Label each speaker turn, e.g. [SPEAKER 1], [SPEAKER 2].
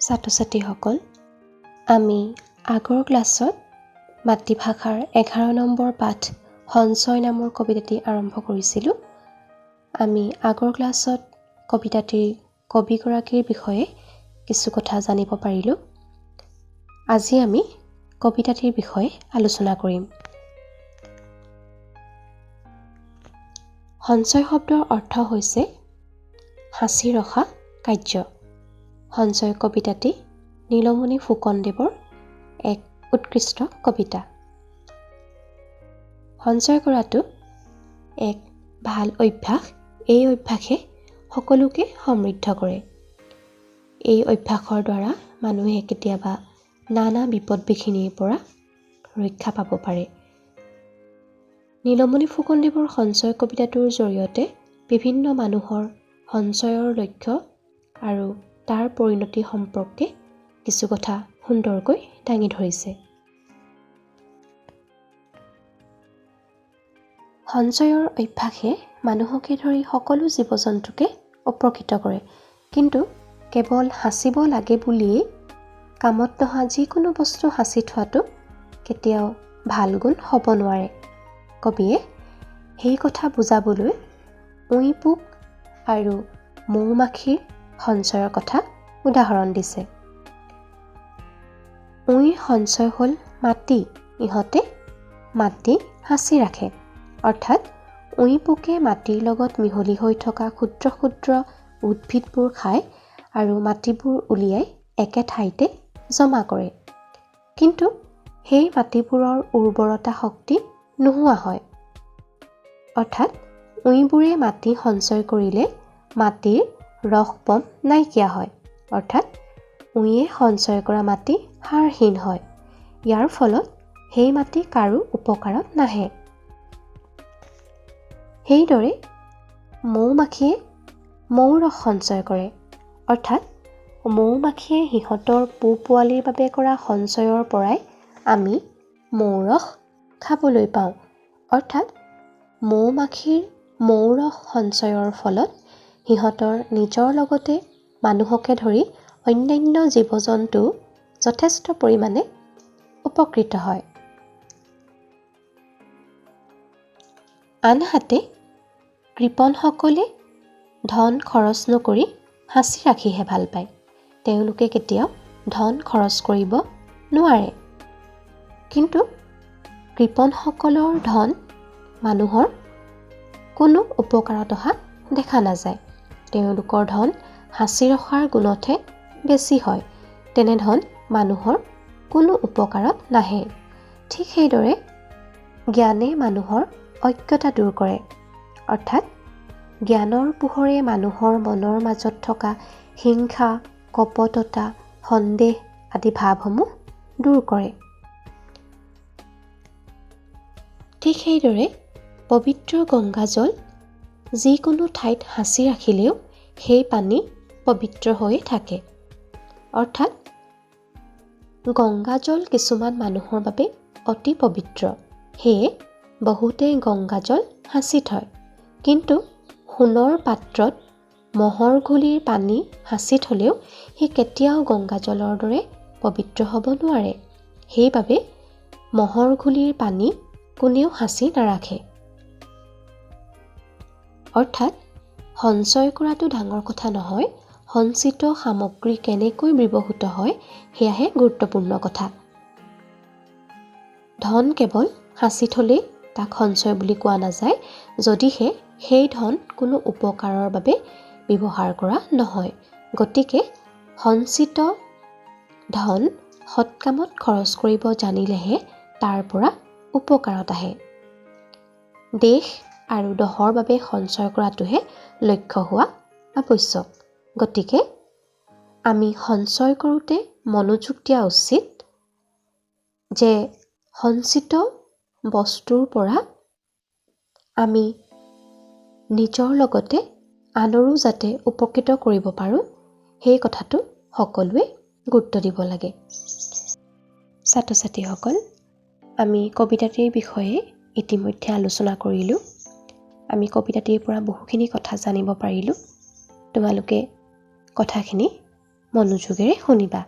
[SPEAKER 1] ছাত্ৰ-ছাত্ৰীসকল, আমি আগৰ ক্লাছত মাতৃভাষাৰ 11 নম্বৰ পাঠ সঞ্চয় নামৰ কবিতাটি আৰম্ভ কৰিছিলোঁ। আমি আগৰ ক্লাছত কবিতাটিৰ কবিগৰাকীৰ বিষয়ে কিছু কথা জানিব পাৰিলোঁ। আজি আমি কবিতাটিৰ বিষয়ে আলোচনা কৰিম। সঞ্চয় শব্দৰ অৰ্থ হৈছে সাঁচি ৰখা কাৰ্য। সঞ্চয় কবিতাটি নীলমণি ফুকনদেৱৰ এক উৎকৃষ্ট কবিতা। সঞ্চয় কৰাটো এক ভাল অভ্যাস। এই অভ্যাসে সকলোকে সমৃদ্ধ কৰে। এই অভ্যাসৰ দ্বাৰা মানুহে কেতিয়াবা নানা বিপদ বিঘিনিৰ পৰা ৰক্ষা পাব পাৰে। নীলমণি ফুকনদেৱৰ সঞ্চয় কবিতাটোৰ জৰিয়তে বিভিন্ন মানুহৰ সঞ্চয়ৰ লক্ষ্য আৰু তাৰ পৰিণতি সম্পৰ্কে কিছু কথা সুন্দৰকৈ দাঙি ধৰিছে। সঞ্চয়ৰ অভ্যাসে মানুহকে ধৰি সকলো জীৱ-জন্তুকে উপকৃত কৰে। কিন্তু কেৱল সাঁচিব লাগে বুলিয়েই কামত নহা যিকোনো বস্তু সাঁচি থোৱাটো কেতিয়াও ভাল গুণ হ'ব নোৱাৰে। কবিয়ে সেই কথা বুজাবলৈ উঁই পোক আৰু মৌ-মাখিৰ সঞ্চয়ৰ কথা উদাহৰণ দিছে। উঁইৰ সঞ্চয় হ'ল মাটি। ইহঁতে মাটি সাঁচি ৰাখে। অৰ্থাৎ উঁই পোকে মাটিৰ লগত মিহলি হৈ থকা ক্ষুদ্ৰ ক্ষুদ্ৰ উদ্ভিদবোৰ খায় আৰু মাটিবোৰ উলিয়াই একে ঠাইতে জমা কৰে। কিন্তু সেই মাটিবোৰৰ উৰ্বৰতা শক্তি নোহোৱা হয়। অৰ্থাৎ উঁইবোৰে মাটি সঞ্চয় কৰিলে মাটিৰ ৰস-বন নাইকিয়া হয়। অৰ্থাৎ উঁইয়ে সঞ্চয় কৰা মাটি সাৰহীন হয়। ইয়াৰ ফলত সেই মাটি কাৰো উপকাৰত নাহে। সেইদৰে মৌ-মাখিয়ে মৌ ৰস সঞ্চয় কৰে। অৰ্থাৎ মৌ-মাখিয়ে সিহঁতৰ পোৱালিৰ বাবে কৰা সঞ্চয়ৰ পৰাই আমি মৌ ৰস খাবলৈ পাওঁ। অৰ্থাৎ মৌ-মাখিৰ মৌ ৰস সঞ্চয়ৰ ফলত সিহঁতৰ নিজৰ লগতে মানুহকে ধৰি অন্যান্য জীৱ-জন্তু যথেষ্ট পৰিমাণে উপকৃত হয়। আনহাতে কৃপণসকলে ধন খৰচ নকৰি সাঁচি ৰাখিহে ভাল পায়। তেওঁলোকে কেতিয়াও ধন খৰচ কৰিব নোৱাৰে। কিন্তু কৃপণসকলৰ ধন মানুহৰ কোনো উপকাৰত অহা দেখা নাযায়। তেওঁলোকৰ ধন সাঁচি ৰখাৰ গুণতহে বেছি হয়। তেনে ধন মানুহৰ কোনো উপকাৰত নাহে। ঠিক সেইদৰে জ্ঞানে মানুহৰ অজ্ঞতা দূৰ কৰে। অৰ্থাৎ জ্ঞানৰ পোহৰে মানুহৰ মনৰ মাজত থকা হিংসা, কপটতা, সন্দেহ আদি ভাৱসমূহ দূৰ কৰে। ঠিক সেইদৰে পবিত্ৰ গংগাজল যিকোনো ঠাইত সাঁচি ৰাখিলেও সেই পানী পবিত্ৰ হৈ থাকে। অৰ্থাৎ গংগাজল কিছুমান মানুহৰ বাবে অতি পবিত্ৰ। সেয়ে বহুতেই গংগাজল সাঁচি থয়। কিন্তু সোণৰ পাত্ৰত মহৰ ঘুলিৰ পানী সাঁচি থলেও সি কেতিয়াও গংগাজলৰ দৰে পবিত্ৰ হ'ব নোৱাৰে। সেইবাবে মহৰ ঘুলিৰ পানী কোনেও সাঁচি নাৰাখে। অৰ্থাৎ সঞ্চয় কৰাটো ডাঙৰ কথা নহয়, সঞ্চিত সামগ্ৰী কেনেকৈ ব্যৱহৃত হয় সেয়াহে গুৰুত্বপূৰ্ণ কথা। ধন কেৱল সাঁচি থলেই তাক সঞ্চয় বুলি কোৱা নাযায়, যদিহে সেই ধন কোনো উপকাৰৰ বাবে ব্যৱহাৰ কৰা নহয়। গতিকে সঞ্চিত ধন সৎ কামত খৰচ কৰিব জানিলেহে তাৰ পৰা উপকাৰত আহে। দেশ আৰু দহৰ বাবে সঞ্চয় কৰাটোহে লক্ষ্য হোৱা আৱশ্যক। গতিকে আমি সঞ্চয় কৰোঁতে মনোযোগ দিয়া উচিত যে সঞ্চিত বস্তুৰ পৰা আমি নিজৰ লগতে আনৰো যাতে উপকৃত কৰিব পাৰোঁ সেই কথাটো সকলোৱে গুৰুত্ব দিব লাগে। ছাত্ৰ-ছাত্ৰীসকল, আমি কবিতাটিৰ বিষয়ে ইতিমধ্যে আলোচনা কৰিলোঁ। আমি কবিতাটিৰ পৰা বহুখিনি কথা জানিব পাৰিলোঁ। তোমালোকে কথাখিনি মনোযোগেৰে শুনিবা।